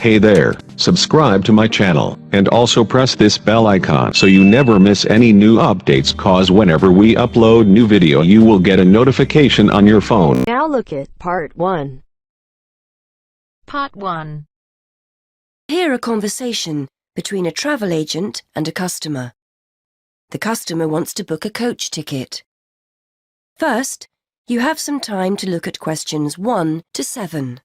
Hey there, subscribe to my channel, and also press this bell icon so you never miss any new updates, cause whenever we upload new video you will get a notification on your phone. Now look at Part 1. Part 1. Hear a conversation between a travel agent and a customer. The customer wants to book a coach ticket. First, you have some time to look at questions 1 to 7.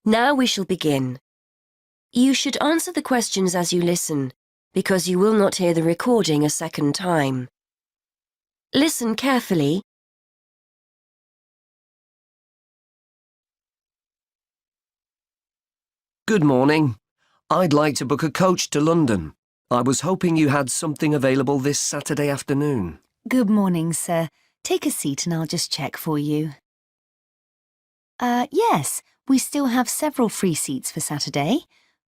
Now we shall begin. You should answer the questions as you listen, because you will not hear the recording a second time. Listen carefully. Good morning. I'd like to book a coach to London. I was hoping you had something available this Saturday afternoon. Good morning, sir. Take a seat and I'll just check for you. Yes, we still have several free seats for Saturday.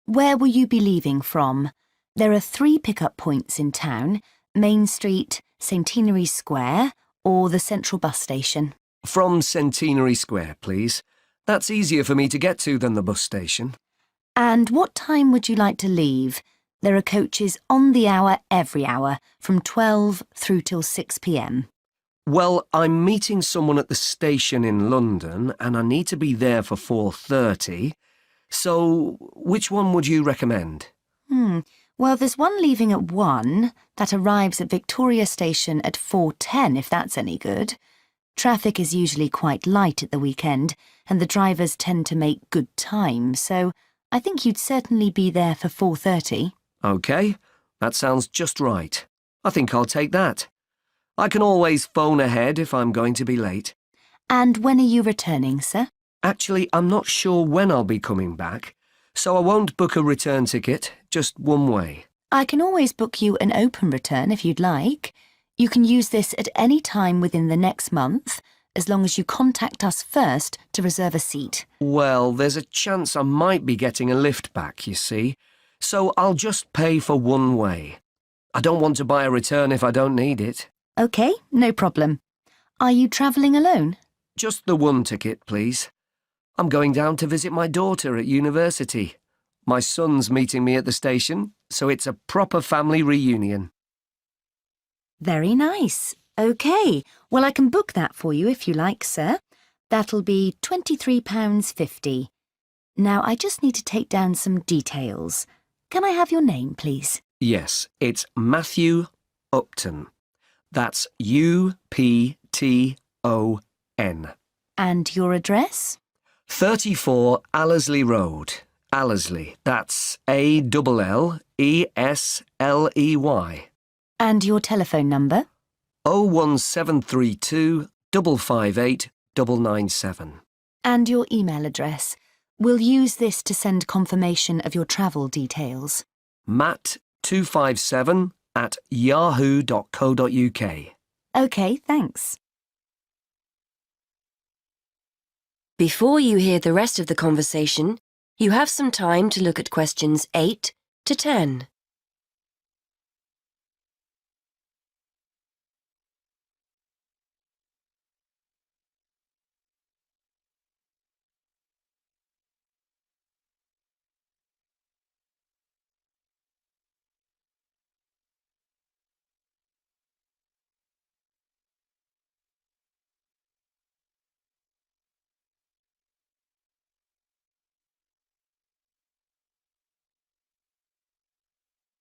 Where will you be leaving from? There are 3 pickup points in town: Main Street, Centenary Square, or the Central Bus Station. From Centenary Square, please. That's easier for me to get to than the bus station. And what time would you like to leave? There are coaches on the hour every hour, from 12 through till 6 p.m. Well, I'm meeting someone at the station in London and I need to be there for 4:30. So, which one would you recommend? Well, there's one leaving at 1 that arrives at Victoria Station at 4:10, if that's any good. Traffic is usually quite light at the weekend and the drivers tend to make good time, so I think you'd certainly be there for 4:30. OK, that sounds just right. I think I'll take that. I can always phone ahead if I'm going to be late. And when are you returning, sir? Actually, I'm not sure when I'll be coming back, so I won't book a return ticket, just one way. I can always book you an open return if you'd like. You can use this at any time within the next month, as long as you contact us first to reserve a seat. Well, there's a chance I might be getting a lift back, you see, so I'll just pay for one way. I don't want to buy a return if I don't need it. OK, no problem. Are you travelling alone? Just the one ticket, please. I'm going down to visit my daughter at university. My son's meeting me at the station, so it's a proper family reunion. Very nice. OK, well, I can book that for you if you like, sir. That'll be £23.50. Now, I just need to take down some details. Can I have your name, please? Yes, it's Matthew Upton. That's U-P-T-O-N. And your address? 34 Allesley Road. Allesley, that's A-L-L-E-S-L-E-Y. And your telephone number? 01732 558 997. And your email address. We'll use this to send confirmation of your travel details. matt257@yahoo.co.uk. OK, thanks. Before you hear the rest of the conversation, you have some time to look at questions 8 to 10.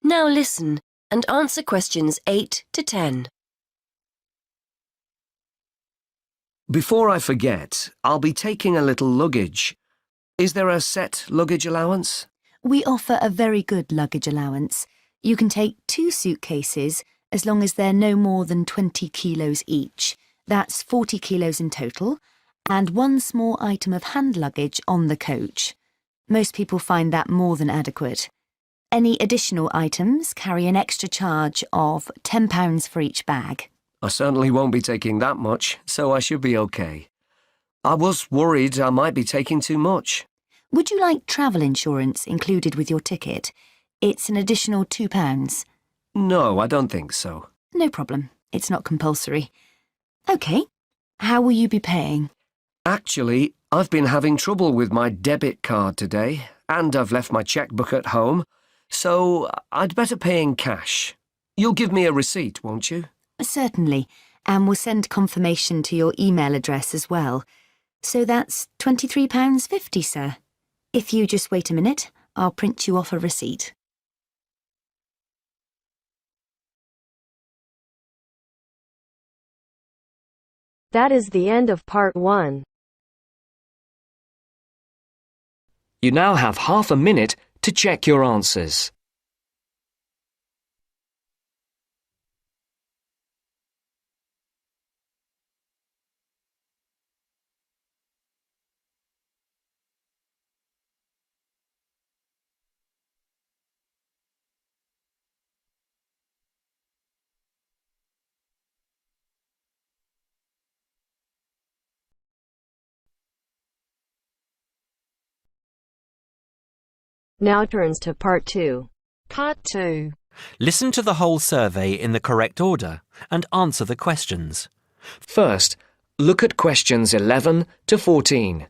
Now listen and answer questions 8 to 10. Before I forget, I'll be taking a little luggage. Is there a set luggage allowance? We offer a very good luggage allowance. You can take 2 suitcases as long as they're no more than 20 kilos each. That's 40 kilos in total. and one small item of hand luggage on the coach. Most people find that more than adequate. Any additional items carry an extra charge of £10 for each bag. I certainly won't be taking that much, so I should be okay. I was worried I might be taking too much. Would you like travel insurance included with your ticket? It's an additional £2. No, I don't think so. No problem. It's not compulsory. OK. How will you be paying? Actually, I've been having trouble with my debit card today, and I've left my checkbook at home, so I'd better pay in cash. You'll give me a receipt, won't you? Certainly, and we'll send confirmation to your email address as well. So that's £23.50, sir. If you just wait a minute, I'll print you off a receipt. That is the end of part 1. You now have half a minute to check your answers. Now turns to part 2. Part 2. Listen to the whole survey in the correct order and answer the questions. First, look at questions 11 to 14.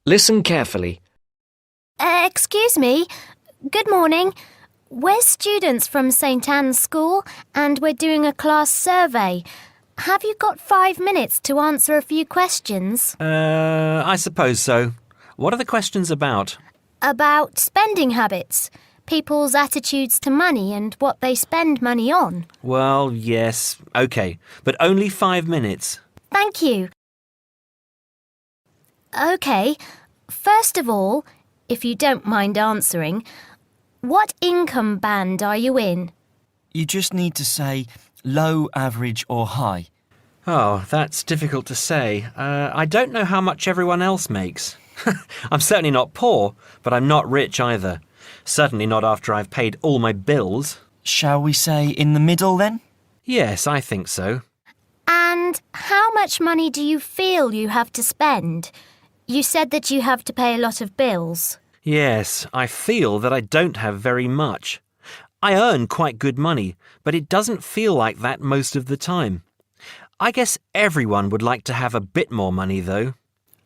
Listen carefully. Excuse me. Good morning. We're students from St Anne's School and we're doing a class survey. Have you got 5 minutes to answer a few questions? I suppose so. What are the questions about? About spending habits, people's attitudes to money and what they spend money on. Well, yes, OK, but only 5 minutes. Thank you. OK. First of all, if you don't mind answering, what income band are you in? You just need to say low, average or high. Oh, that's difficult to say. I don't know how much everyone else makes. I'm certainly not poor, but I'm not rich either. Certainly not after I've paid all my bills. Shall we say in the middle then? Yes, I think so. And how much money do you feel you have to spend? You said that you have to pay a lot of bills. Yes, I feel that I don't have very much. I earn quite good money, but it doesn't feel like that most of the time. I guess everyone would like to have a bit more money, though.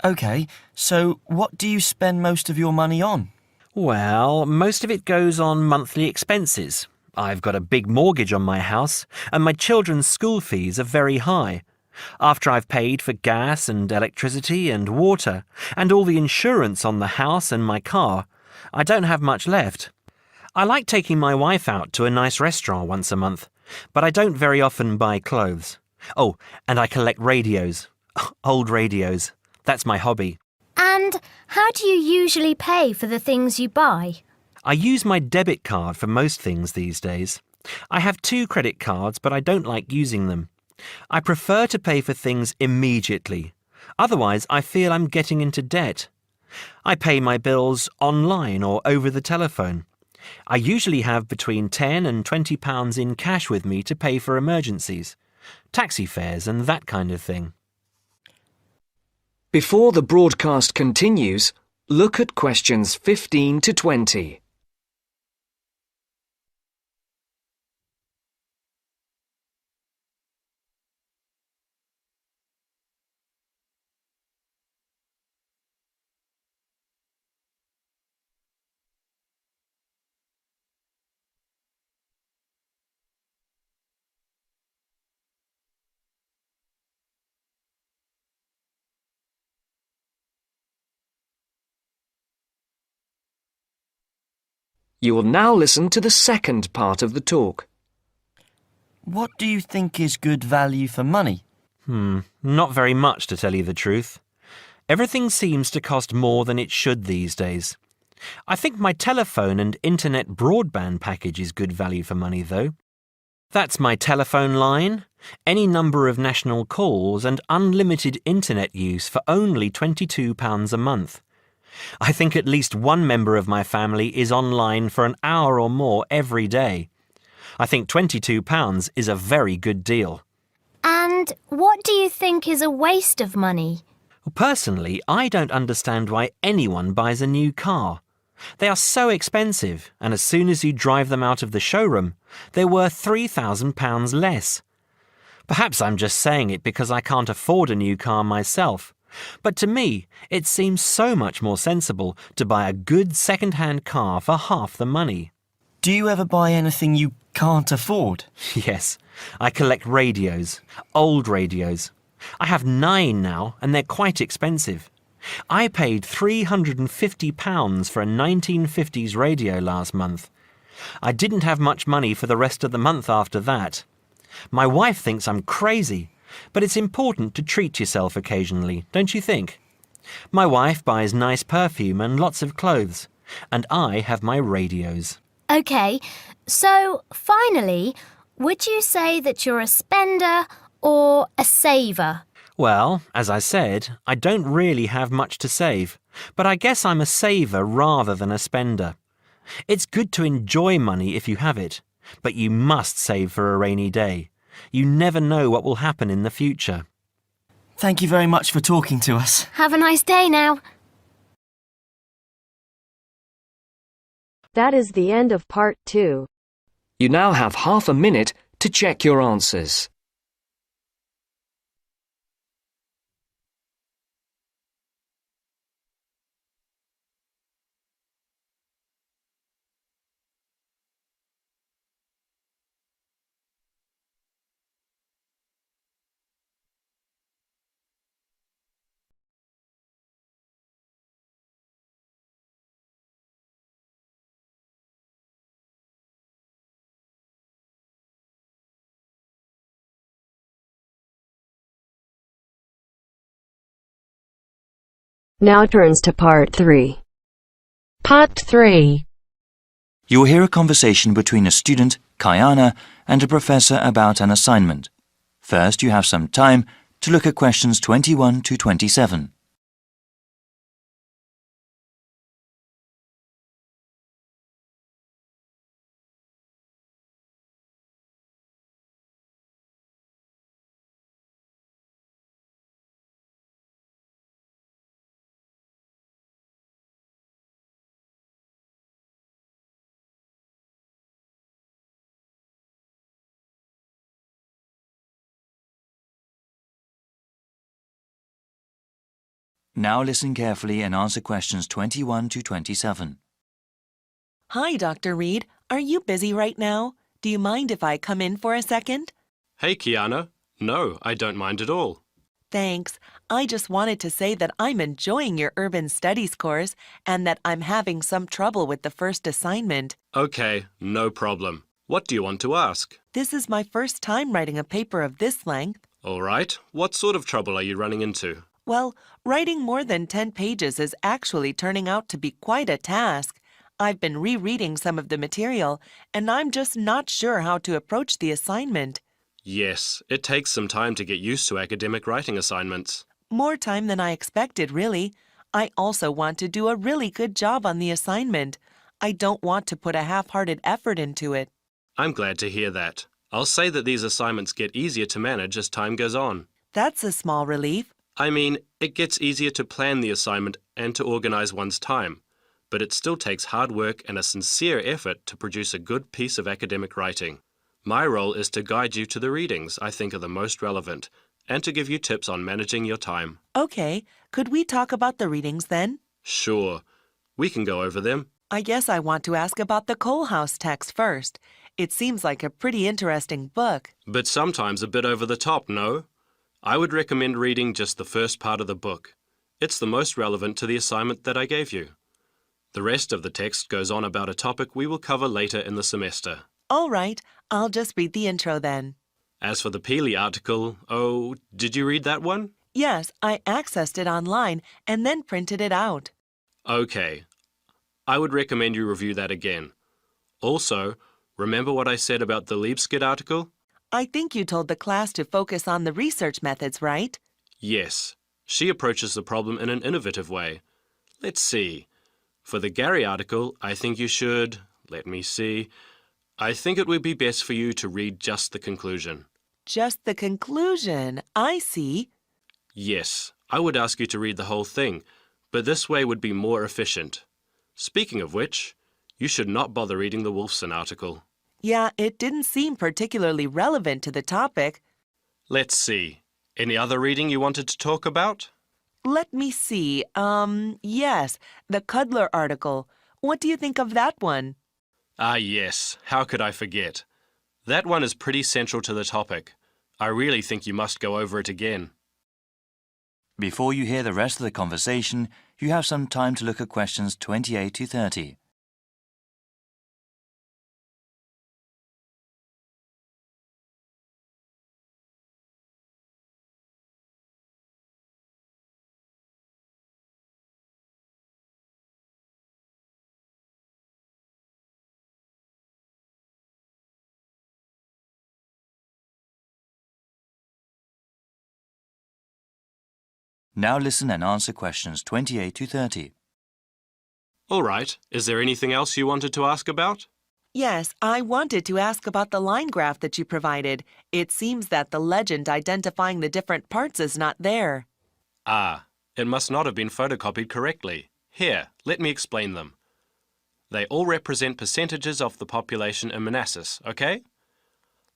OK, so what do you spend most of your money on? Well, most of it goes on monthly expenses. I've got a big mortgage on my house, and my children's school fees are very high. After I've paid for gas and electricity and water, and all the insurance on the house and my car, I don't have much left. I like taking my wife out to a nice restaurant once a month, but I don't very often buy clothes. Oh, and I collect radios. Old radios. That's my hobby. And how do you usually pay for the things you buy? I use my debit card for most things these days. I have 2 credit cards, but I don't like using them. I prefer to pay for things immediately. Otherwise, I feel I'm getting into debt. I pay my bills online or over the telephone. I usually have between £10 and £20 in cash with me to pay for emergencies, taxi fares and that kind of thing. Before the broadcast continues, look at questions 15 to 20. You will now listen to the second part of the talk. What do you think is good value for money? Not very much, to tell you the truth. Everything seems to cost more than it should these days. I think my telephone and internet broadband package is good value for money, though. That's my telephone line, any number of national calls and unlimited internet use for only £22 a month. I think at least one member of my family is online for an hour or more every day. I think £22 is a very good deal. And what do you think is a waste of money? Personally, I don't understand why anyone buys a new car. They are so expensive, and as soon as you drive them out of the showroom, they're worth £3,000 less. Perhaps I'm just saying it because I can't afford a new car myself, but to me, it seems so much more sensible to buy a good second-hand car for half the money. Do you ever buy anything you can't afford? Yes, I collect radios, old radios. I have 9 now, and they're quite expensive. I paid £350 for a 1950s radio last month. I didn't have much money for the rest of the month after that. My wife thinks I'm crazy, but it's important to treat yourself occasionally, don't you think? My wife buys nice perfume and lots of clothes, and I have my radios. OK, so finally, would you say that you're a spender or a saver? Well, as I said, I don't really have much to save, but I guess I'm a saver rather than a spender. It's good to enjoy money if you have it, but you must save for a rainy day. You never know what will happen in the future. Thank you very much for talking to us. Have a nice day now. That is the end of part 2. You now have half a minute to check your answers. Now turns to part 3. Part 3. You will hear a conversation between a student, Kayana, and a professor about an assignment. First, you have some time to look at questions 21 to 27. Now listen carefully and answer questions 21 to 27. Hi, Dr. Reed. Are you busy right now? Do you mind if I come in for a second? Hey, Kiana. No, I don't mind at all. Thanks. I just wanted to say that I'm enjoying your urban studies course and that I'm having some trouble with the first assignment. Okay, no problem. What do you want to ask? This is my first time writing a paper of this length. All right. What sort of trouble are you running into? Well, writing more than 10 pages is actually turning out to be quite a task. I've been rereading some of the material, and I'm just not sure how to approach the assignment. Yes, it takes some time to get used to academic writing assignments. More time than I expected, really. I also want to do a really good job on the assignment. I don't want to put a half-hearted effort into it. I'm glad to hear that. I'll say that these assignments get easier to manage as time goes on. That's a small relief. I mean, it gets easier to plan the assignment and to organize one's time, but it still takes hard work and a sincere effort to produce a good piece of academic writing. My role is to guide you to the readings I think are the most relevant and to give you tips on managing your time. Okay, could we talk about the readings then? Sure. We can go over them. I guess I want to ask about the Coal House text first. It seems like a pretty interesting book. But sometimes a bit over the top, no? I would recommend reading just the first part of the book. It's the most relevant to the assignment that I gave you. The rest of the text goes on about a topic we will cover later in the semester. All right, I'll just read the intro then. As for the Peely article, oh, did you read that one? Yes, I accessed it online and then printed it out. Okay. I would recommend you review that again. Also, remember what I said about the Liebskid article? I think you told the class to focus on the research methods, right? Yes. She approaches the problem in an innovative way. Let's see. For the Gary article, I think you should... Let me see. I think it would be best for you to read just the conclusion. Just the conclusion. I see. Yes, I would ask you to read the whole thing, but this way would be more efficient. Speaking of which, you should not bother reading the Wolfson article. Yeah, it didn't seem particularly relevant to the topic. Let's see. Any other reading you wanted to talk about? Let me see. Yes, the Cudler article. What do you think of that one? Ah, yes. How could I forget? That one is pretty central to the topic. I really think you must go over it again. Before you hear the rest of the conversation, you have some time to look at questions 28 to 30. Now listen and answer questions 28 to 30. All right. Is there anything else you wanted to ask about? Yes, I wanted to ask about the line graph that you provided. It seems that the legend identifying the different parts is not there. Ah, it must not have been photocopied correctly. Here, let me explain them. They all represent percentages of the population in Manassas, okay?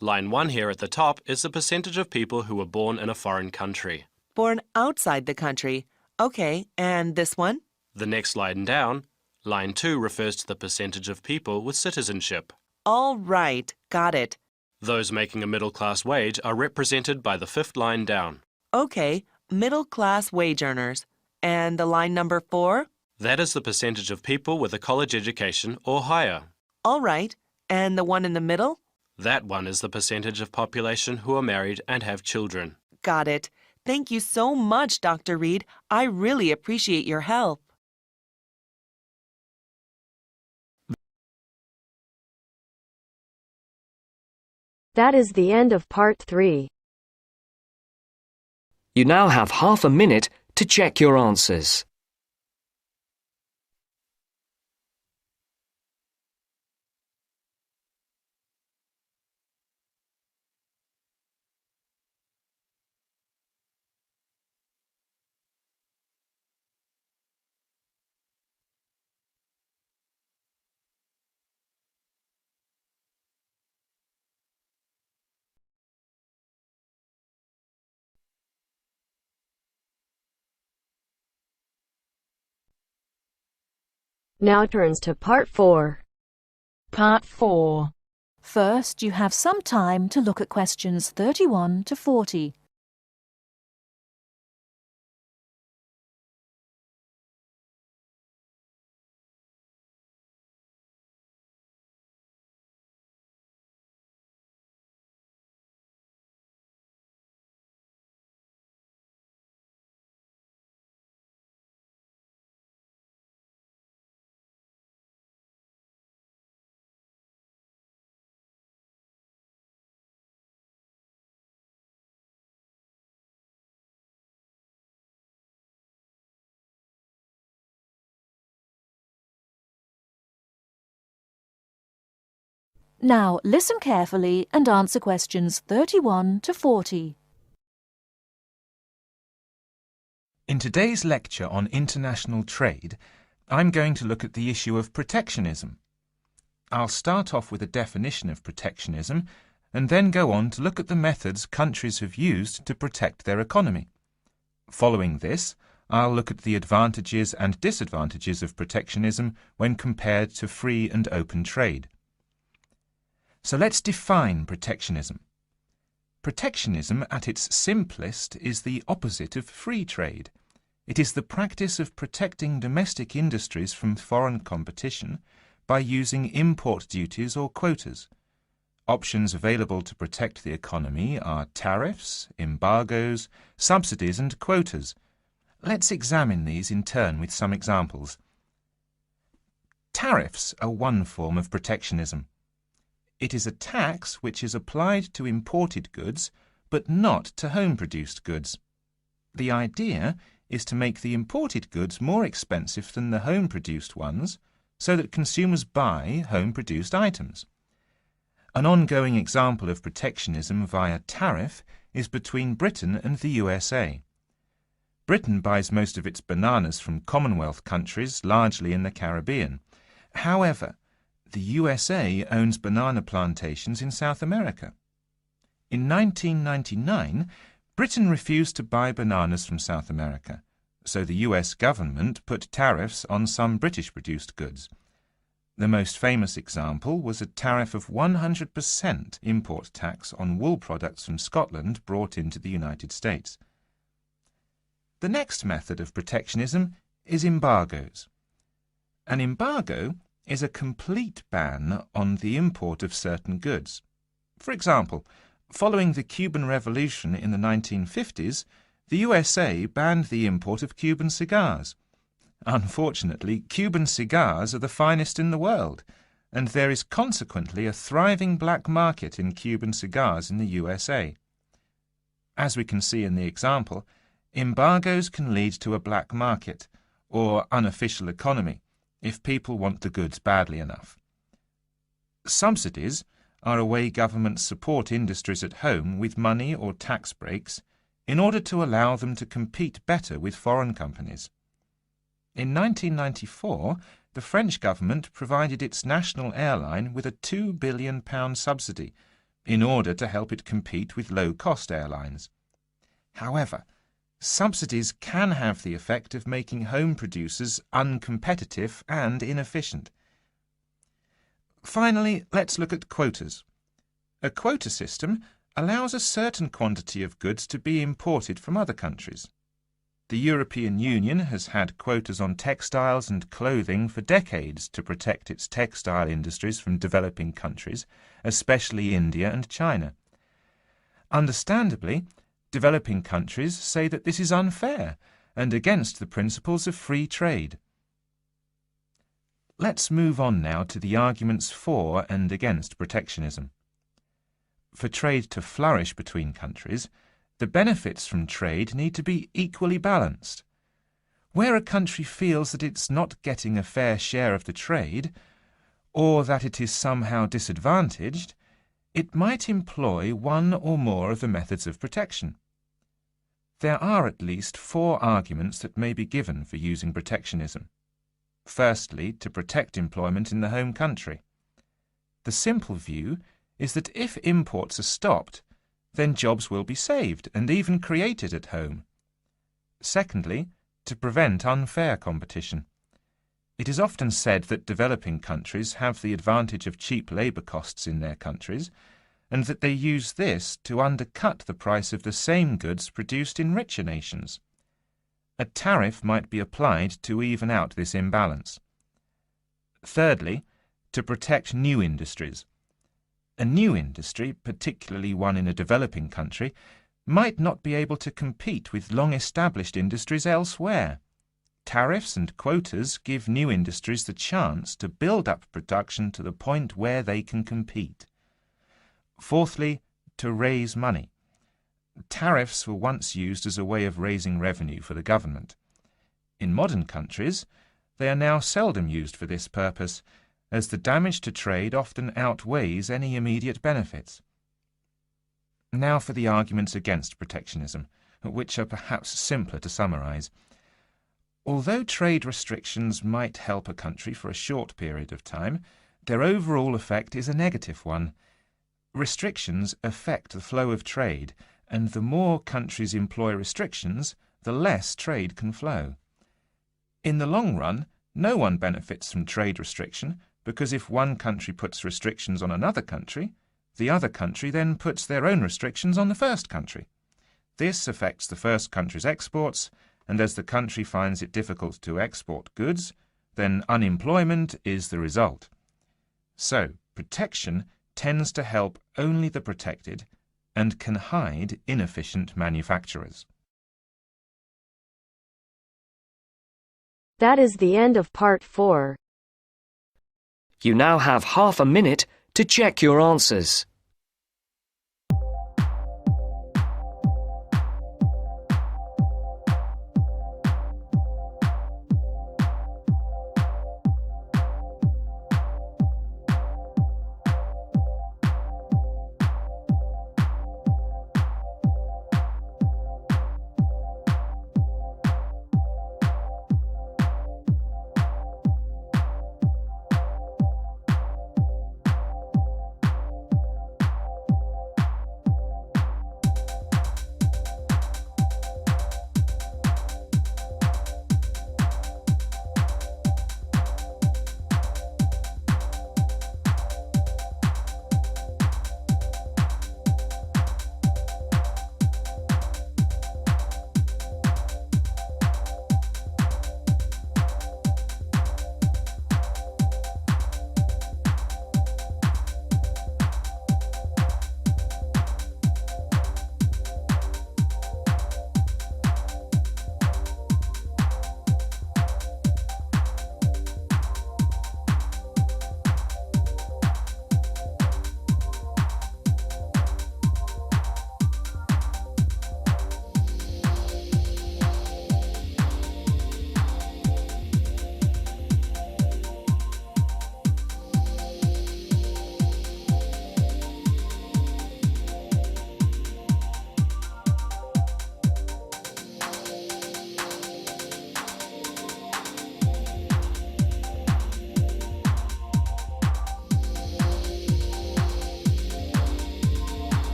Line 1 here at the top is the percentage of people who were born in a foreign country. Born outside the country. Okay, and this one? The next line down, line 2 refers to the percentage of people with citizenship. All right, got it. Those making a middle-class wage are represented by the 5th line down. Okay, middle-class wage earners. And the line number 4? That is the percentage of people with a college education or higher. All right, and the one in the middle? That one is the percentage of population who are married and have children. Got it. Thank you so much, Dr. Reed. I really appreciate your help. That is the end of part 3. You now have half a minute to check your answers. Now turns to part 4. Part 4. First, you have some time to look at questions 31 to 40. Now, listen carefully and answer questions 31 to 40. In today's lecture on international trade, I'm going to look at the issue of protectionism. I'll start off with a definition of protectionism and then go on to look at the methods countries have used to protect their economy. Following this, I'll look at the advantages and disadvantages of protectionism when compared to free and open trade. So let's define protectionism. Protectionism at its simplest is the opposite of free trade. It is the practice of protecting domestic industries from foreign competition by using import duties or quotas. Options available to protect the economy are tariffs, embargoes, subsidies and quotas. Let's examine these in turn with some examples. Tariffs are one form of protectionism. It is a tax which is applied to imported goods but not to home-produced goods. The idea is to make the imported goods more expensive than the home-produced ones so that consumers buy home-produced items. An ongoing example of protectionism via tariff is between Britain and the USA. Britain buys most of its bananas from Commonwealth countries, largely in the Caribbean. However, the USA owns banana plantations in South America. In 1999, Britain refused to buy bananas from South America, so the US government put tariffs on some British-produced goods. The most famous example was a tariff of 100% import tax on wool products from Scotland brought into the United States. The next method of protectionism is embargoes. An embargo is a complete ban on the import of certain goods. For example, following the Cuban Revolution in the 1950s, the USA banned the import of Cuban cigars. Unfortunately, Cuban cigars are the finest in the world, and there is consequently a thriving black market in Cuban cigars in the USA. As we can see in the example, embargoes can lead to a black market, or unofficial economy, if people want the goods badly enough. Subsidies are a way governments support industries at home with money or tax breaks in order to allow them to compete better with foreign companies. In 1994, the French government provided its national airline with a £2 billion subsidy in order to help it compete with low-cost airlines. However, subsidies can have the effect of making home producers uncompetitive and inefficient. Finally, let's look at quotas. A quota system allows a certain quantity of goods to be imported from other countries. The European Union has had quotas on textiles and clothing for decades to protect its textile industries from developing countries, especially India and China. Understandably, developing countries say that this is unfair and against the principles of free trade. Let's move on now to the arguments for and against protectionism. For trade to flourish between countries, the benefits from trade need to be equally balanced. Where a country feels that it's not getting a fair share of the trade, or that it is somehow disadvantaged, it might employ one or more of the methods of protection. There are at least 4 arguments that may be given for using protectionism. Firstly, to protect employment in the home country. The simple view is that if imports are stopped, then jobs will be saved and even created at home. Secondly, to prevent unfair competition. It is often said that developing countries have the advantage of cheap labour costs in their countries, and that they use this to undercut the price of the same goods produced in richer nations. A tariff might be applied to even out this imbalance. Thirdly, to protect new industries. A new industry, particularly one in a developing country, might not be able to compete with long-established industries elsewhere. Tariffs and quotas give new industries the chance to build up production to the point where they can compete. Fourthly, to raise money. Tariffs were once used as a way of raising revenue for the government. In modern countries, they are now seldom used for this purpose, as the damage to trade often outweighs any immediate benefits. Now for the arguments against protectionism, which are perhaps simpler to summarize. Although trade restrictions might help a country for a short period of time, their overall effect is a negative one. Restrictions affect the flow of trade, and the more countries employ restrictions, the less trade can flow. In the long run, no one benefits from trade restriction, because if one country puts restrictions on another country, the other country then puts their own restrictions on the first country. This affects the first country's exports and as the country finds it difficult to export goods, then unemployment is the result. So, protection tends to help only the protected and can hide inefficient manufacturers. That is the end of part 4. You now have half a minute to check your answers.